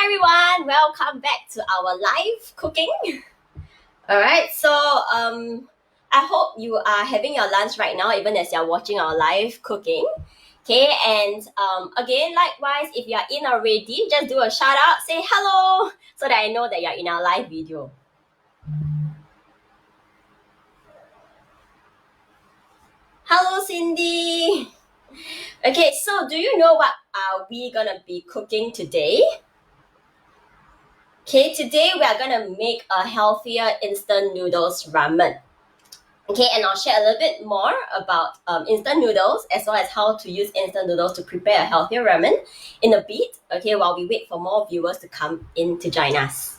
Hi everyone, welcome back to our live cooking. Alright, so I hope you are having your lunch right now even as you're watching our live cooking. Okay, and again, likewise, if you are in already, just do a shout out, say hello, so that I know that you're in our live video. Hello Cindy. Okay, so do you know what are we gonna be cooking today? Okay, today we are gonna make a healthier instant noodles ramen. Okay, and I'll share a little bit more about instant noodles as well as how to use instant noodles to prepare a healthier ramen in a bit, okay, while we wait for more viewers to come in to join us.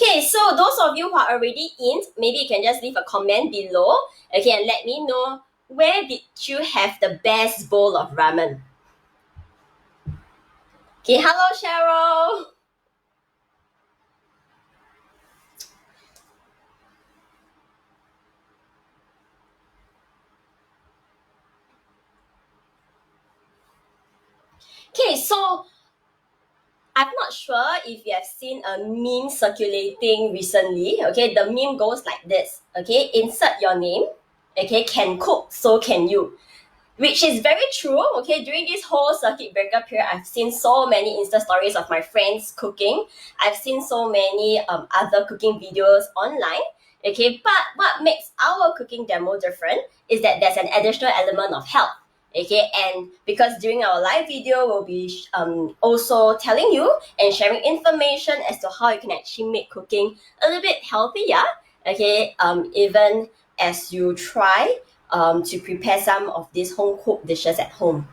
Okay, so those of you who are already in, maybe you can just leave a comment below, okay, and let me know where did you have the best bowl of ramen. Okay, hello Cheryl. Okay, so I'm not sure if you have seen a meme circulating recently. Okay, the meme goes like this. Okay, insert your name. Okay, can cook, so can you. Which is very true. Okay, during this whole circuit breaker period, I've seen so many Insta stories of my friends cooking. I've seen so many other cooking videos online. Okay, but what makes our cooking demo different is that there's an additional element of health. Okay, and because during our live video, we'll be also telling you and sharing information as to how you can actually make cooking a little bit healthier. Okay, even as you try to prepare some of these home cooked dishes at home.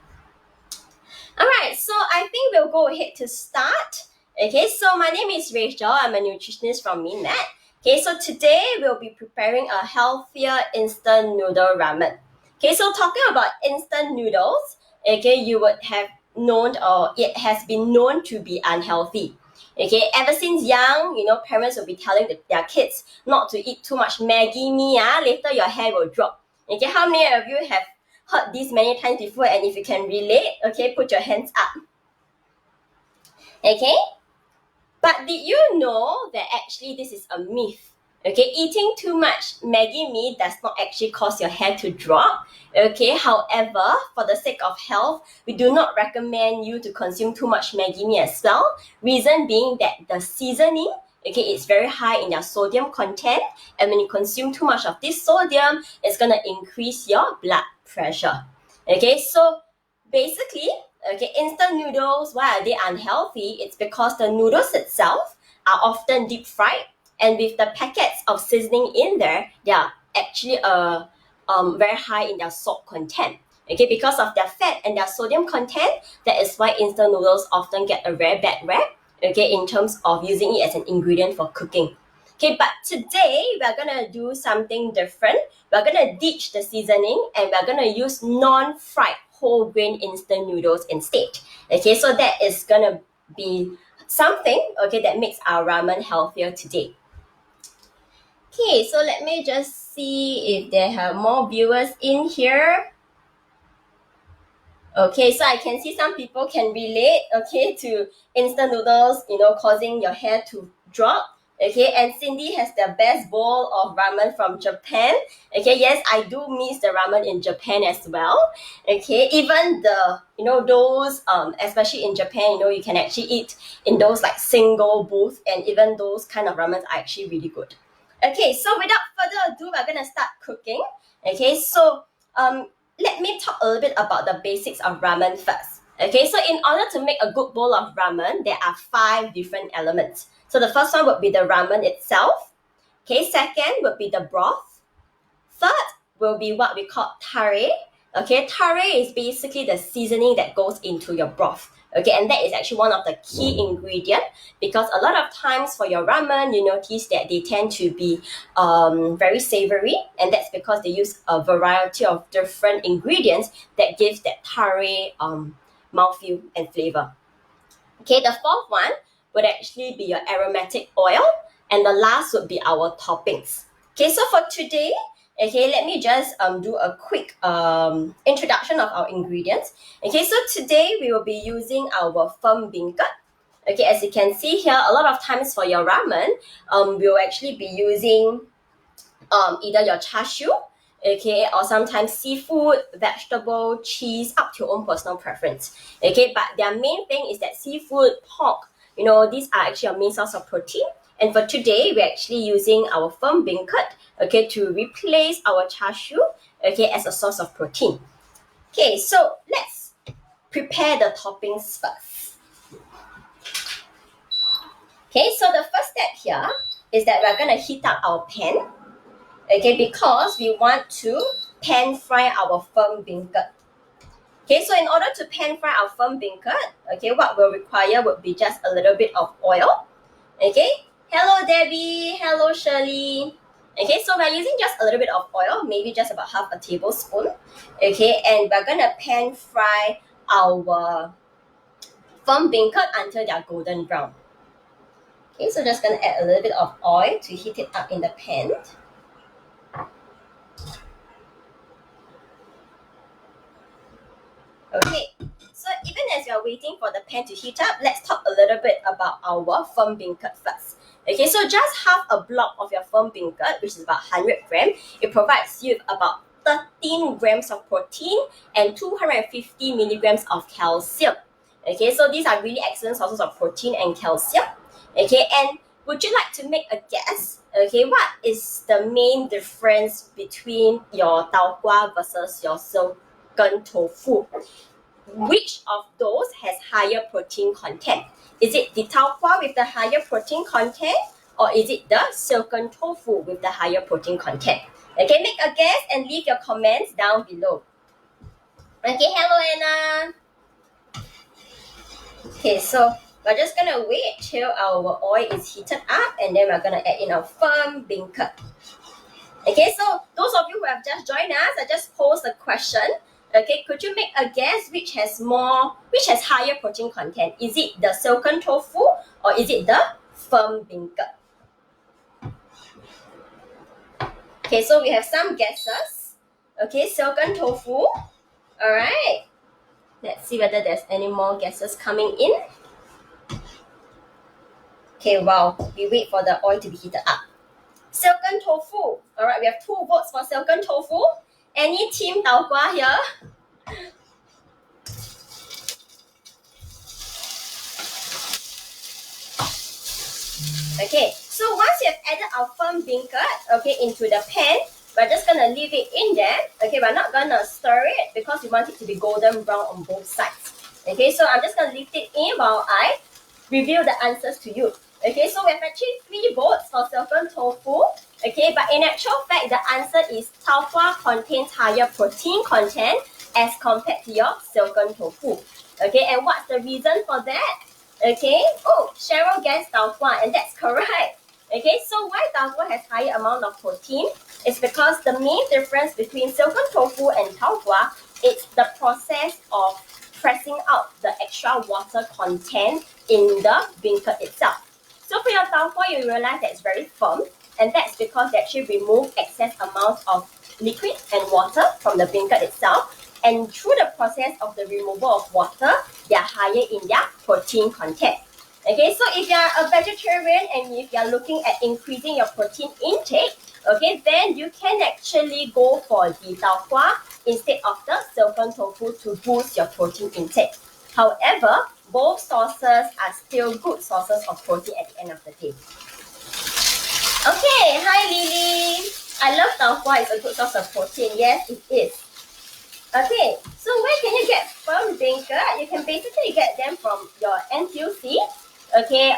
Alright, so I think we'll go ahead to start. Okay, so my name is Rachel. I'm a nutritionist from MinMed. Okay, so today we'll be preparing a healthier instant noodle ramen. Okay, so talking about instant noodles, okay, you would have known or it has been known to be unhealthy. Okay, ever since young, parents will be telling their kids not to eat too much Maggi mee, later your hair will drop. Okay, how many of you have heard this many times before, and if you can relate, okay, put your hands up. Okay, but did you know that actually this is a myth? Okay, eating too much Maggi mee does not actually cause your hair to drop. Okay, however, for the sake of health, we do not recommend you to consume too much Maggi mee as well. Reason being that the seasoning, okay, it's very high in their sodium content, and when you consume too much of this sodium, it's gonna increase your blood pressure. Okay, so basically, okay, instant noodles, why are they unhealthy? It's because the noodles itself are often deep fried, and with the packets of seasoning in there, they are actually very high in their salt content. Okay, because of their fat and their sodium content, that is why instant noodles often get a very bad rap, okay, in terms of using it as an ingredient for cooking. Okay, but today we're gonna do something different. We're gonna ditch the seasoning and we're gonna use non-fried whole grain instant noodles instead. Okay, so that is gonna be something, okay, that makes our ramen healthier today. Okay, so let me just see if there are more viewers in here. Okay, so I can see some people can relate, okay, to instant noodles, causing your hair to drop. Okay, and Cindy has the best bowl of ramen from Japan. Okay, yes, I do miss the ramen in Japan as well. Okay, even the, those, especially in Japan, you can actually eat in those like single booth, and even those kind of ramens are actually really good. Okay, so without further ado, we're gonna start cooking. Okay, so let me talk a little bit about the basics of ramen first. Okay, so in order to make a good bowl of ramen, there are 5 different elements. So the first one would be the ramen itself. Okay, second would be the broth. Third will be what we call tare. Okay, tare is basically the seasoning that goes into your broth. Okay, and that is actually one of the key ingredients because a lot of times for your ramen, you notice that they tend to be very savory, and that's because they use a variety of different ingredients that gives that tare mouthfeel and flavor. Okay, the fourth one would actually be your aromatic oil, and the last would be our toppings. Okay, so for today, Okay, let me just do a quick introduction of our ingredients. Okay, so today we will be using our firm beancurd. Okay, as you can see here, a lot of times for your ramen, we'll actually be using either your char siu, okay, or sometimes seafood, vegetable, cheese, up to your own personal preference. Okay, but their main thing is that seafood, pork, these are actually our main source of protein. And for today, we're actually using our firm beancurd, okay, to replace our char siu, okay, as a source of protein. Okay, so let's prepare the toppings first. Okay, so the first step here is that we're gonna heat up our pan, okay, because we want to pan fry our firm beancurd. Okay, so in order to pan fry our firm beancurd, okay, what we'll require would be just a little bit of oil. Okay, hello Debbie, hello Shirley. Okay, so we're using just a little bit of oil, maybe just about half a tablespoon. Okay, and we're gonna pan fry our firm beancurd until they're golden brown. Okay, so just gonna add a little bit of oil to heat it up in the pan. Okay, so even as you're waiting for the pan to heat up, let's talk a little bit about our firm beancurd first. Okay, so just half a block of your firm beancurd, which is about 100 grams, it provides you with about 13 grams of protein and 250 milligrams of calcium. Okay, so these are really excellent sources of protein and calcium. Okay, and would you like to make a guess? Okay, what is the main difference between your tau kwa versus your silken tofu? Which of those has higher protein content? Is it the tau kwa with the higher protein content, or is it the silken tofu with the higher protein content? Okay, make a guess and leave your comments down below. Okay, hello Anna. Okay, so we're just gonna wait till our oil is heated up, and then we're gonna add in our firm beancurd. Okay, so those of you who have just joined us, I just posed a question. Okay, could you make a guess which has higher protein content? Is it the silken tofu or is it the firm beancurd? Okay, so we have some guesses. Okay, silken tofu. Alright. Let's see whether there's any more guesses coming in. Okay, wow. We wait for the oil to be heated up. Silken tofu. Alright, we have 2 votes for silken tofu. Any team tau kwa here? Okay, so once you have added our firm beancurd, okay, into the pan, we're just gonna leave it in there. Okay, we're not gonna stir it because we want it to be golden brown on both sides. Okay, so I'm just gonna leave it in while I reveal the answers to you. Okay, so we have actually 3 votes for silken tofu. Okay, but in actual fact, the answer is tau kwa contains higher protein content as compared to your silken tofu. Okay, and what's the reason for that? Okay, oh, Cheryl guessed tau kwa, and that's correct. Okay, so why tau kwa has higher amount of protein? It's because the main difference between silken tofu and tau kwa is the process of pressing out the extra water content in the beancurd itself. So for your tau kwa, you realize that it's very firm, and that's because they actually remove excess amounts of liquid and water from the beancurd itself. And through the process of the removal of water, they are higher in their protein content. Okay, so if you're a vegetarian and if you're looking at increasing your protein intake, okay, then you can actually go for the tau kwa instead of the silken tofu to boost your protein intake. However, both sources are still good sources of protein at the end of the day. Okay, hi Lily. I love tau kwa, it's a good source of protein. Yes, it is. Okay, so where can you get firm beancurd? You can basically get them from your NTUC. Okay,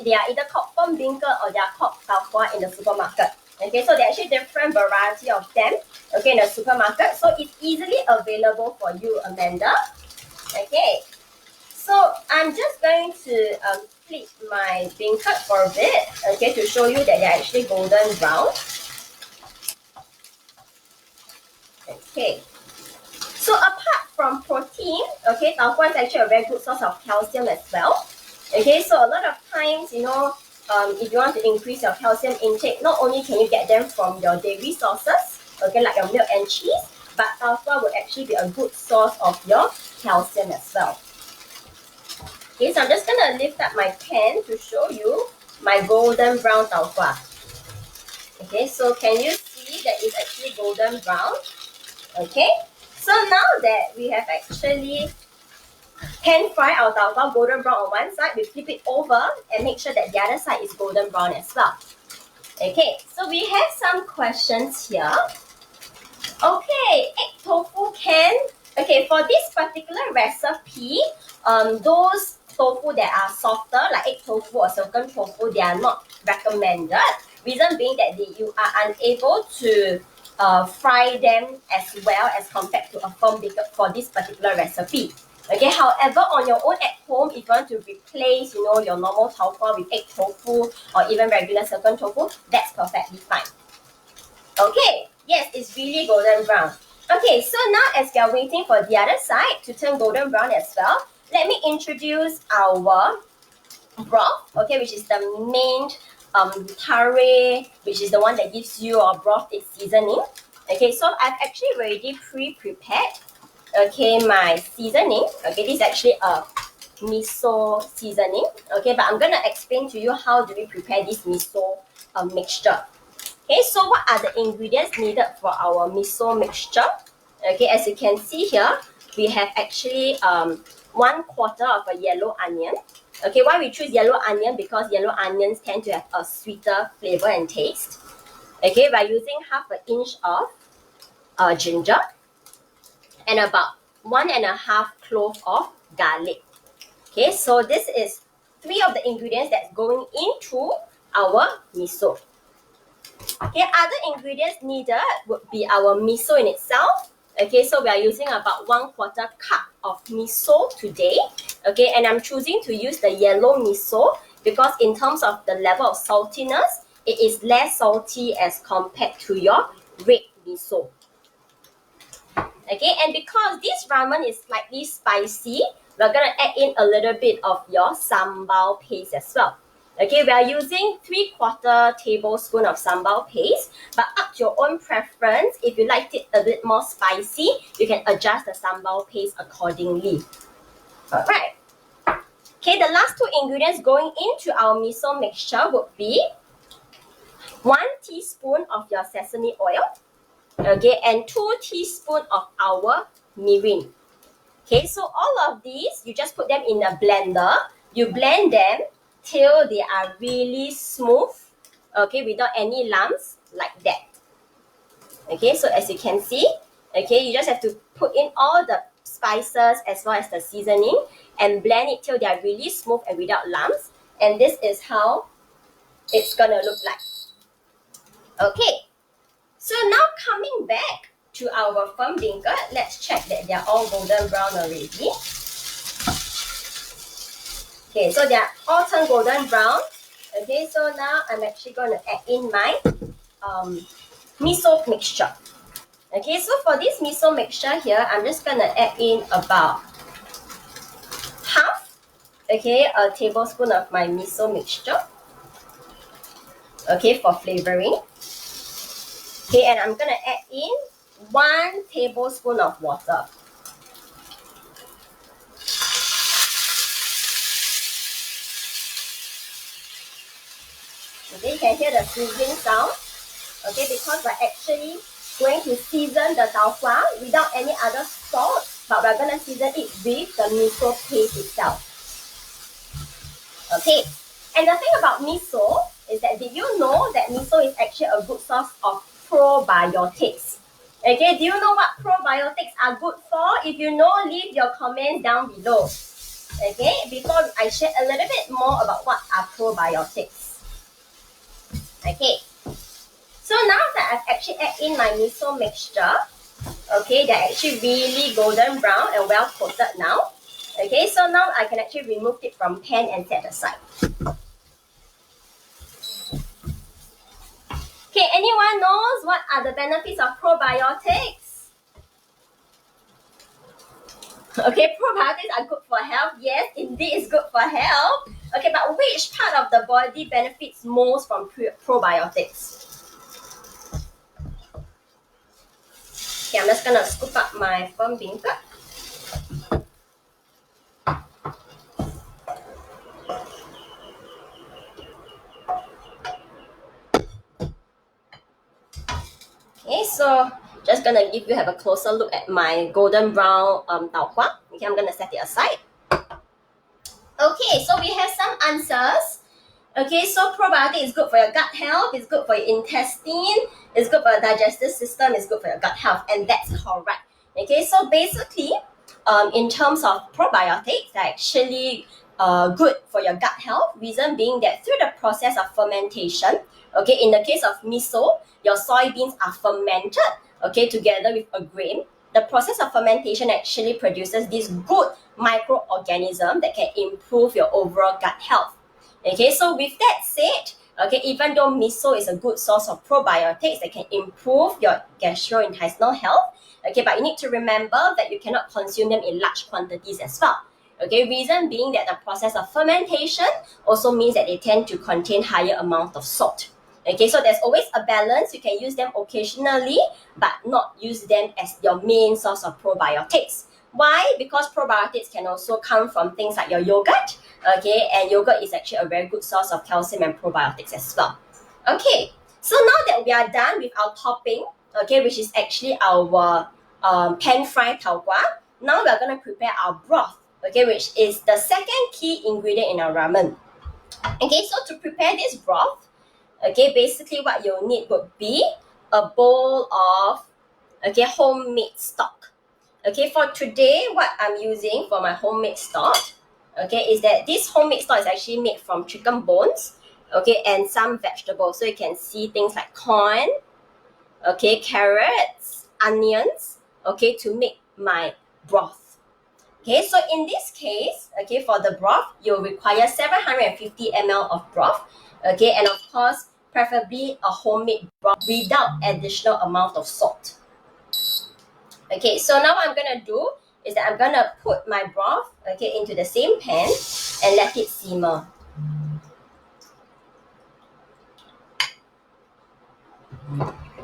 they are either called firm beancurd or they are called tau kwa in the supermarket. Okay, so there are actually different variety of them, okay, in the supermarket. So it's easily available for you, Amanda. Okay, so I'm just going to flip my beancurd for a bit, okay, to show you that they're actually golden brown. Okay. So apart from protein, okay, tau kwa is actually a very good source of calcium as well. Okay, so a lot of times, if you want to increase your calcium intake, not only can you get them from your dairy sources, okay, like your milk and cheese, but tau fa will actually be a good source of your calcium as well. Okay, so I'm just gonna lift up my pan to show you my golden brown tau fa. Okay, so can you see that it's actually golden brown? Okay, so now that we have actually pan fry our tau fa golden brown on one side, we flip it over and make sure that the other side is golden brown as well. Okay, so we have some questions here. Okay, egg tofu can. Okay, for this particular recipe, those tofu that are softer, like egg tofu or silken tofu, they are not recommended. Reason being that you are unable to fry them as well as compared to a firm baker for this particular recipe. Okay, however, on your own at home, if you want to replace, your normal tau fa with egg tofu or even regular silken tofu, that's perfectly fine. Okay, yes, it's really golden brown. Okay, so now as we are waiting for the other side to turn golden brown as well, let me introduce our broth, okay, which is the main curry, which is the one that gives you your broth its seasoning. Okay, so I've actually already pre-prepared, okay, my seasoning. Okay, this is actually a miso seasoning. Okay, but I'm gonna explain to you how do we prepare this miso mixture. Okay, so what are the ingredients needed for our miso mixture? Okay, as you can see here, we have actually 1/4 of a yellow onion. Okay, why we choose yellow onion? Because yellow onions tend to have a sweeter flavor and taste. Okay, by using 1/2 inch of ginger and about 1.5 clove of garlic. Okay, so this is 3 of the ingredients that's going into our miso. Okay, other ingredients needed would be our miso in itself. Okay, so we are using about 1/4 cup of miso today. Okay, and I'm choosing to use the yellow miso because in terms of the level of saltiness, it is less salty as compared to your red miso. Okay, and because this ramen is slightly spicy, we're gonna add in a little bit of your sambal paste as well. Okay, we are using 3/4 tablespoon of sambal paste, but up to your own preference. If you like it a bit more spicy, you can adjust the sambal paste accordingly. Alright. Okay, the last 2 ingredients going into our miso mixture would be 1 teaspoon of your sesame oil, okay, and 2 teaspoons of our mirin. Okay, so all of these, you just put them in a blender. You blend them till they are really smooth, okay, without any lumps like that. Okay, so as you can see, okay, you just have to put in all the spices as well as the seasoning and blend it till they are really smooth and without lumps. And this is how it's gonna look like. Okay, so now coming back to our firm beancurd, let's check that they're all golden brown already. Okay, so they're all turned golden brown. Okay, so now I'm actually going to add in my miso mixture. Okay, so for this miso mixture here, I'm just going to add in about 1/2, okay, a tablespoon of my miso mixture. Okay, for flavoring. Okay, and I'm going to add in 1 tablespoon of water. Okay, you can hear the sizzling sound. Okay, because we're actually going to season the tau fa without any other salt, but we're going to season it with the miso paste itself. Okay, and the thing about miso is that did you know that miso is actually a good source of probiotics? Okay, do you know what probiotics are good for? If you know, leave your comments down below. Okay, before I share a little bit more about what are probiotics. Okay, so now that I've actually added in my miso mixture, okay, they're actually really golden brown and well coated now. Okay, so now I can actually remove it from pan and set aside. Okay, anyone knows what are the benefits of probiotics? Okay, probiotics are good for health. Yes, indeed, it's good for health. Okay, but which part of the body benefits most from probiotics? Okay, I'm just gonna scoop up my firm beancurd. Okay, so just gonna have a closer look at my golden brown tau kwa. Okay, I'm gonna set it aside. Okay, so we have some answers. Okay, so probiotic is good for your gut health, it's good for your intestine, it's good for your digestive system, it's good for your gut health, and that's correct. Okay, so basically, in terms of probiotics, they're actually good for your gut health. Reason being that through the process of fermentation, okay, in the case of miso, your soybeans are fermented, okay, together with a grain. The process of fermentation actually produces this good microorganism that can improve your overall gut health. Okay, so with that said, okay, even though miso is a good source of probiotics that can improve your gastrointestinal health, okay, but you need to remember that you cannot consume them in large quantities as well. Okay, reason being that the process of fermentation also means that they tend to contain higher amount of salt. Okay, so there's always a balance. You can use them occasionally, but not use them as your main source of probiotics. Why? Because probiotics can also come from things like your yogurt, okay, and yogurt is actually a very good source of calcium and probiotics as well. Okay, so now that we are done with our topping, okay, which is actually our pan-fried tau kwa, now we are going to prepare our broth, okay, which is the second key ingredient in our ramen. Okay, so to prepare this broth, okay, basically what you'll need would be a bowl of, okay, homemade stock. Okay, for today, what I'm using for my homemade stock, okay, is that this homemade stock is actually made from chicken bones, okay, and some vegetables. So you can see things like corn, okay, carrots, onions, okay, to make my broth. Okay, so in this case, okay, for the broth, you'll require 750 ml of broth, okay, and of course, preferably a homemade broth without additional amount of salt. Okay, so now what I'm gonna do is that I'm gonna put my broth, okay, into the same pan and let it simmer.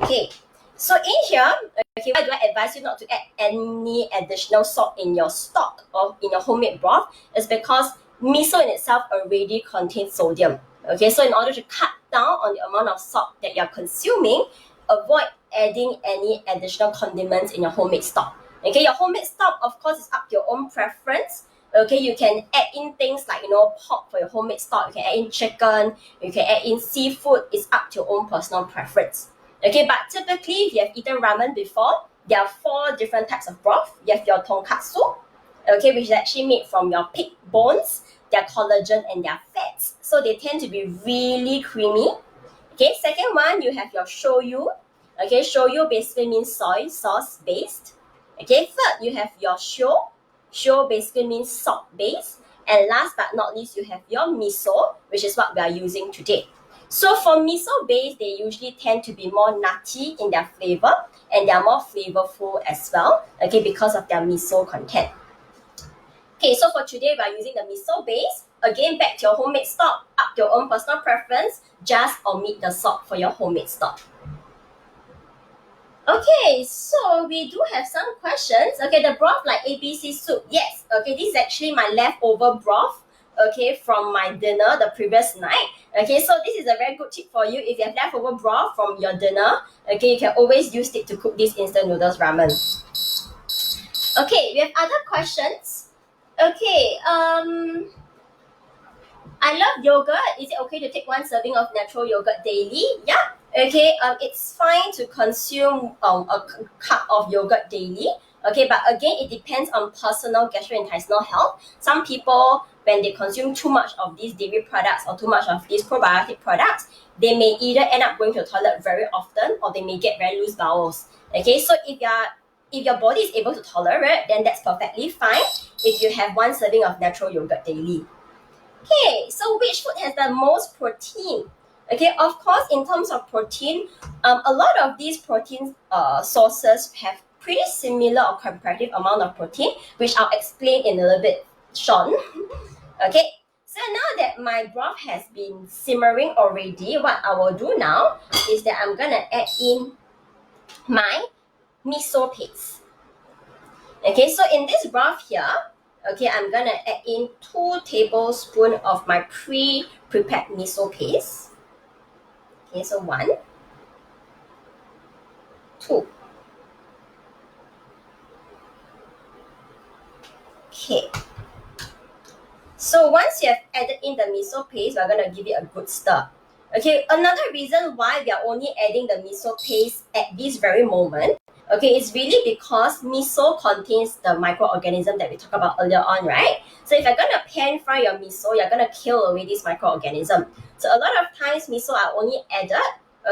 Okay, so in here, okay, why do I advise you not to add any additional salt in your stock or in your homemade broth? Is because miso in itself already contains sodium. Okay, so in order to cut down on the amount of salt that you're consuming, avoid adding any additional condiments in your homemade stock. Okay, your homemade stock, of course, is up to your own preference. Okay, you can add in things like, pork for your homemade stock. You can add in chicken. You can add in seafood. It's up to your own personal preference. Okay, but typically, if you have eaten ramen before, there are 4 different types of broth. You have your tonkatsu, okay, which is actually made from your pig bones, their collagen, and their fats. So they tend to be really creamy. Okay, second one, you have your shoyu. Okay, shoyu basically means soy sauce based. Okay, third, you have your shio. Shio basically means salt based. And last but not least, you have your miso, which is what we are using today. So for miso base, they usually tend to be more nutty in their flavor, and they are more flavorful as well, okay, because of their miso content. Okay, so for today, we are using the miso base. Again, back to your homemade stock, up to your own personal preference. Just omit the salt for your homemade stock. Okay, so we do have some questions. Okay, the broth like ABC soup. Yes, okay, this is actually my leftover broth, okay, from my dinner the previous night. Okay, so this is a very good tip for you. If you have leftover broth from your dinner, okay, you can always use it to cook this instant noodles ramen. Okay, we have other questions. Okay, I love yogurt. Is it okay to take 1 serving of natural yogurt daily? Yeah. Okay, it's fine to consume a cup of yogurt daily. Okay, but again, it depends on personal gastrointestinal health. Some people, when they consume too much of these dairy products or too much of these probiotic products, they may either end up going to the toilet very often or they may get very loose bowels. Okay, so if your body is able to tolerate, then that's perfectly fine if you have 1 serving of natural yogurt daily. Okay, so which food has the most protein? Okay, of course, in terms of protein, a lot of these protein sources have pretty similar or comparative amount of protein, which I'll explain in a little bit short. Okay, So now that my broth has been simmering already, what I will do now is that I'm gonna add in my miso paste. Okay, so in this broth here, okay, I'm gonna add in 2 tablespoons of my pre-prepared miso paste. Okay, so 1, 2. Okay. So once you have added in the miso paste, we're gonna give it a good stir. Okay, another reason why we are only adding the miso paste at this very moment, okay, it's really because miso contains the microorganism that we talked about earlier on, right? So if you're gonna pan fry your miso, you're gonna kill away this microorganism. So a lot of times miso are only added,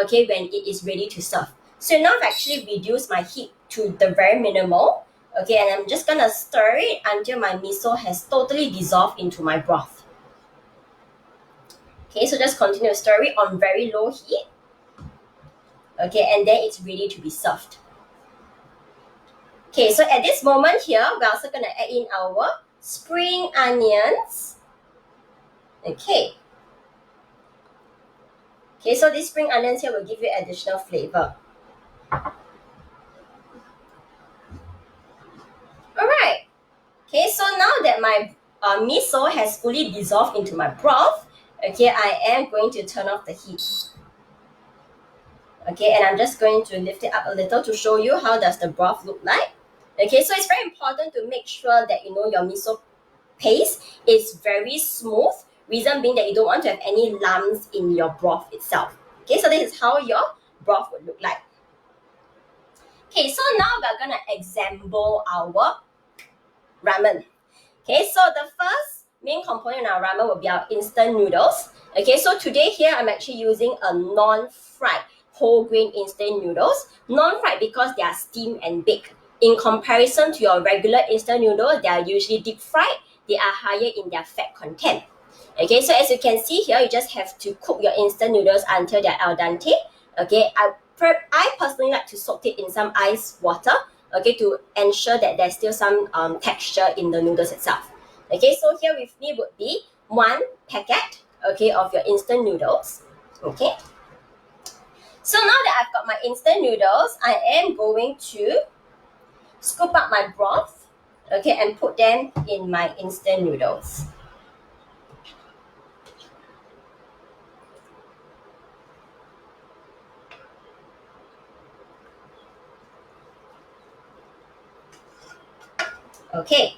okay, when it is ready to serve. So now I've actually reduced my heat to the very minimal. Okay, and I'm just gonna stir it until my miso has totally dissolved into my broth. Okay, so just continue to stir it on very low heat. Okay, and then it's ready to be served. Okay, so at this moment here, we're also gonna add in our spring onions. Okay. Okay, so these spring onions here will give you additional flavor. Alright. Okay, so now that my miso has fully dissolved into my broth, okay, I am going to turn off the heat. Okay, and I'm just going to lift it up a little to show you how does the broth look like. Okay, so it's very important to make sure that your miso paste is very smooth. Reason being that you don't want to have any lumps in your broth itself. Okay, so this is how your broth would look like. Okay, so now we're gonna example our ramen. Okay, so the first main component in our ramen will be our instant noodles. Okay, so today here I'm actually using a non-fried whole grain instant noodles. Non-fried because they are steamed and baked. In comparison to your regular instant noodles, they are usually deep fried. They are higher in their fat content. Okay, so as you can see here, you just have to cook your instant noodles until they're al dente. Okay, I personally like to soak it in some ice water, okay, to ensure that there's still some texture in the noodles itself. Okay, so here with me would be 1 packet, okay, of your instant noodles. Okay, so now that I've got my instant noodles, I am going to scoop up my broth, okay, and put them in my instant noodles. Okay,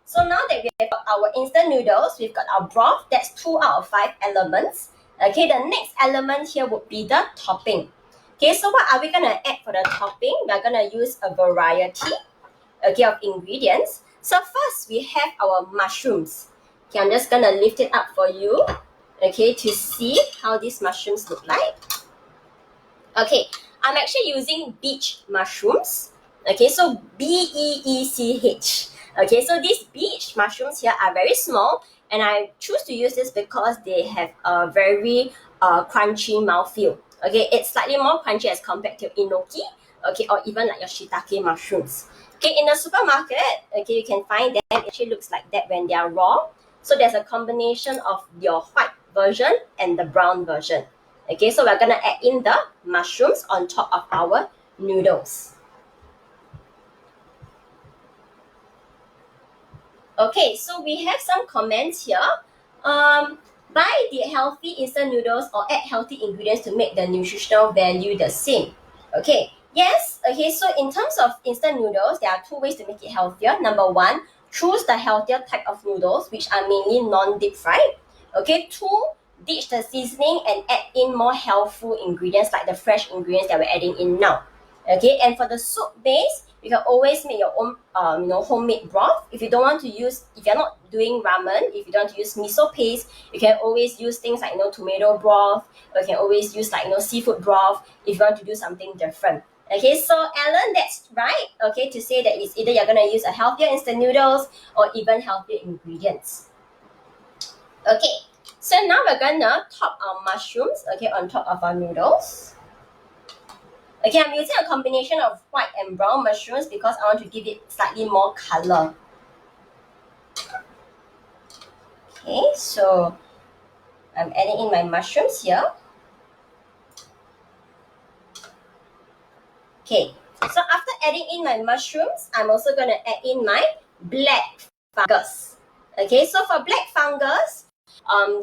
so now that we have got our instant noodles, we've got our broth, that's 2 out of 5 elements. Okay, the next element here would be the topping. Okay, so what are we gonna add for the topping? We're gonna use a variety, okay, of ingredients. So first we have our mushrooms. Okay, I'm just gonna lift it up for you, okay, to see how these mushrooms look like. Okay, I'm actually using beech mushrooms. Okay, so BEECH. Okay, so these beech mushrooms here are very small, and I choose to use this because they have a very crunchy mouthfeel. Okay, it's slightly more crunchy as compared to enoki, okay, or even like your shiitake mushrooms. Okay, in the supermarket, okay, you can find them. It actually looks like that when they are raw. So there's a combination of your white version and the brown version. Okay, so we're gonna add in the mushrooms on top of our noodles. Okay, so we have some comments here. Buy the healthy instant noodles or add healthy ingredients to make the nutritional value the same. Okay, yes, okay, so in terms of instant noodles, there are 2 ways to make it healthier. Number 1, choose the healthier type of noodles, which are mainly non-deep fried. Okay, 2, ditch the seasoning and add in more healthful ingredients like the fresh ingredients that we're adding in now. Okay, and for the soup base, you can always make your own homemade broth. If you don't want to use, if you're not doing ramen, if you don't want to use miso paste, you can always use things like tomato broth, or you can always use like seafood broth if you want to do something different. Okay, so Alan, that's right. Okay, to say that it's either you're gonna use a healthier instant noodles or even healthier ingredients. Okay, so now we're gonna top our mushrooms, okay, on top of our noodles. Okay, I'm using a combination of white and brown mushrooms because I want to give it slightly more color. Okay, so I'm adding in my mushrooms here. Okay, so after adding in my mushrooms, I'm also going to add in my black fungus. Okay, so for black fungus,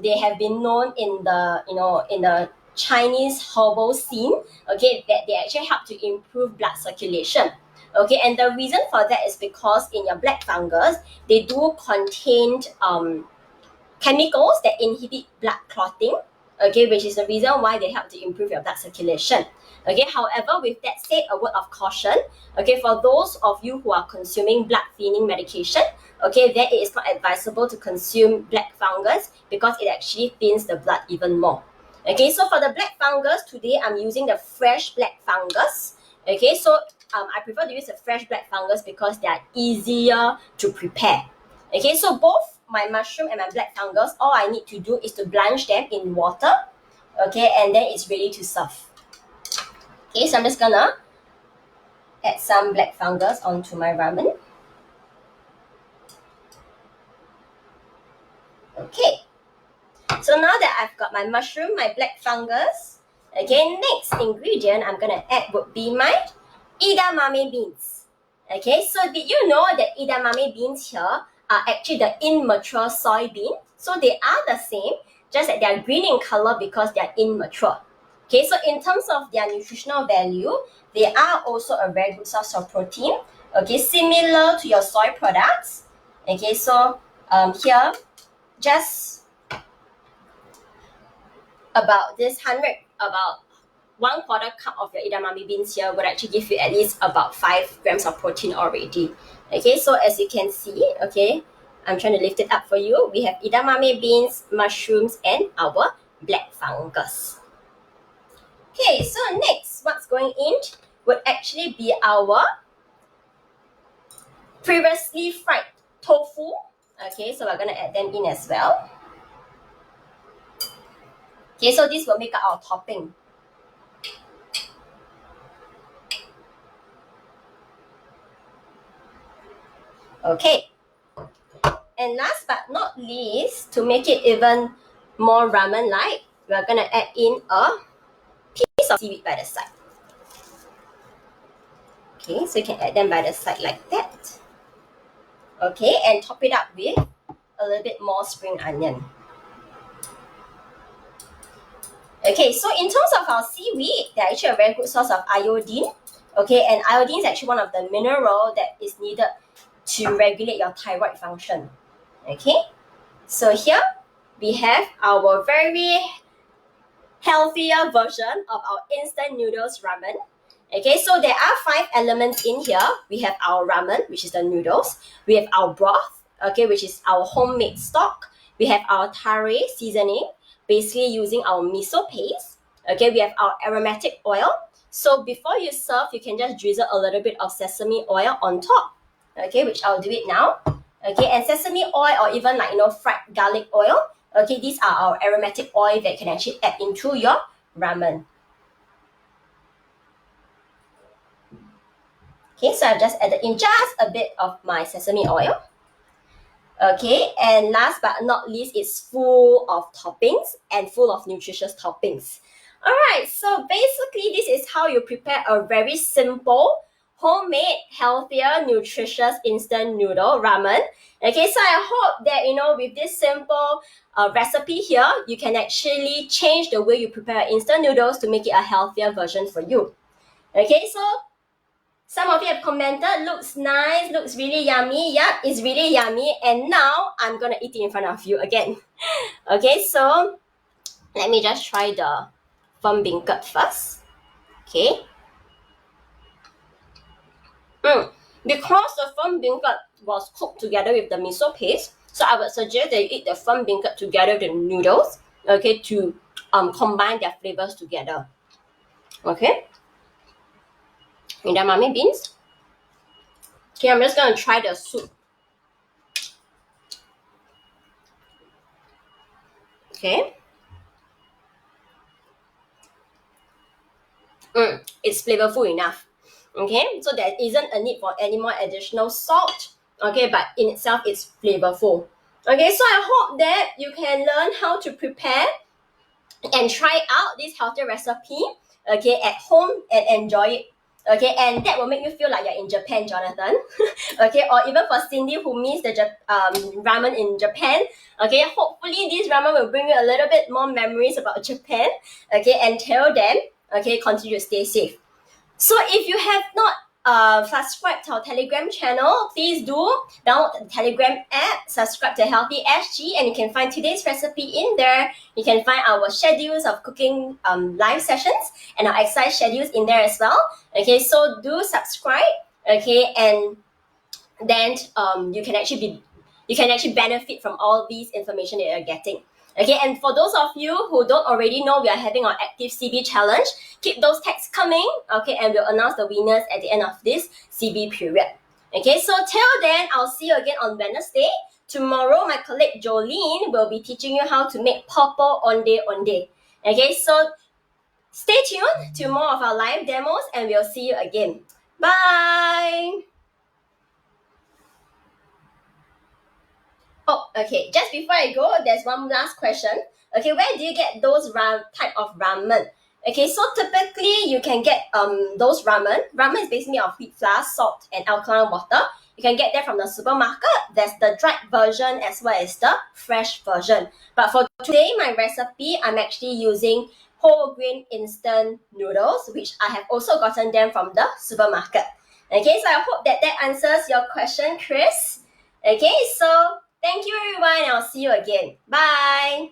they have been known in the in the Chinese herbal scene. Okay, that they actually help to improve blood circulation. Okay, and the reason for that is because in your black fungus, they do contain chemicals that inhibit blood clotting, okay, which is the reason why they help to improve your blood circulation. Okay, however, with that said, a word of caution, okay, for those of you who are consuming blood thinning medication, okay, then it is not advisable to consume black fungus because it actually thins the blood even more. Okay, so for the black fungus, today I'm using the fresh black fungus. Okay, so I prefer to use the fresh black fungus because they are easier to prepare. Okay, so both my mushroom and my black fungus, all I need to do is to blanch them in water. Okay, and then it's ready to serve. Okay, so I'm just gonna add some black fungus onto my ramen. Okay, so now that I've got my mushroom, my black fungus, okay, next ingredient I'm gonna add would be my edamame beans. Okay, so did you know that edamame beans here are actually the immature soybean? So they are the same, just that they are green in color because they are immature. Okay, so in terms of their nutritional value, they are also a very good source of protein. Okay, similar to your soy products. Okay, so here, just about this 1/4 cup of your edamame beans here would actually give you at least about 5 grams of protein already. Okay, so as you can see, okay, I'm trying to lift it up for you. We have edamame beans, mushrooms, and our black fungus. Okay, so next, what's going in would actually be our previously fried tofu. Okay, so we're gonna add them in as well. Okay, so this will make up our topping. Okay, and last but not least, to make it even more ramen-like, we're gonna add in a piece of seaweed by the side. Okay, so you can add them by the side like that. Okay, and top it up with a little bit more spring onion. Okay, so in terms of our seaweed, they're actually a very good source of iodine. Okay, and iodine is actually one of the mineral that is needed to regulate your thyroid function. Okay, so here we have our very healthier version of our instant noodles ramen. Okay, so there are 5 elements in here. We have our ramen, which is the noodles. We have our broth, okay, which is our homemade stock. We have our tare seasoning, basically using our miso paste. Okay, we have our aromatic oil. So before you serve, you can just drizzle a little bit of sesame oil on top. Okay, which I'll do it now. Okay, and sesame oil or even like fried garlic oil. Okay, these are our aromatic oil that you can actually add into your ramen. Okay, so I've just added in just a bit of my sesame oil. Okay, and last but not least, it's full of toppings and full of nutritious toppings. Alright, so basically this is how you prepare a very simple, homemade, healthier, nutritious instant noodle ramen. Okay, so I hope that with this simple recipe here, you can actually change the way you prepare instant noodles to make it a healthier version for you. Okay, so some of you have commented, looks nice, looks really yummy. Yep, it's really yummy. And now I'm gonna eat it in front of you again. Okay, so let me just try the firm beancurd first. Okay. Because the firm beancurd was cooked together with the miso paste, so I would suggest that you eat the firm beancurd together with the noodles, okay, to combine their flavors together. Okay. Edamame beans. Okay, I'm just gonna try the soup. Okay. It's flavorful enough. Okay, so there isn't a need for any more additional salt. Okay, but in itself, it's flavorful. Okay, so I hope that you can learn how to prepare and try out this healthy recipe, okay, at home and enjoy it. Okay, and that will make you feel like you're in Japan, Jonathan. Okay, or even for Cindy who missed the ramen in Japan. Okay, hopefully this ramen will bring you a little bit more memories about Japan. Okay, until then, okay, continue to stay safe. So if you have not subscribed to our Telegram channel, please do download the Telegram app, subscribe to Healthy SG, and you can find today's recipe in there. You can find our schedules of cooking live sessions and our exercise schedules in there as well. Okay, so do subscribe. Okay, and then you can actually benefit from all these information that you're getting. Okay, and for those of you who don't already know, we are having our active CB challenge. Keep those tags coming, okay, and we'll announce the winners at the end of this CB period. Okay, so till then, I'll see you again on Wednesday. Tomorrow, my colleague Jolene will be teaching you how to make pawpaw onde onde. Okay, so stay tuned to more of our live demos, and we'll see you again. Bye! Oh, okay. Just before I go, there's one last question. Okay, where do you get those type of ramen? Okay, so typically you can get those ramen. Ramen is basically of wheat flour, salt, and alkaline water. You can get that from the supermarket. There's the dried version as well as the fresh version. But for today, my recipe, I'm actually using whole grain instant noodles, which I have also gotten them from the supermarket. Okay, so I hope that answers your question, Chris. Okay, so thank you everyone. I'll see you again. Bye.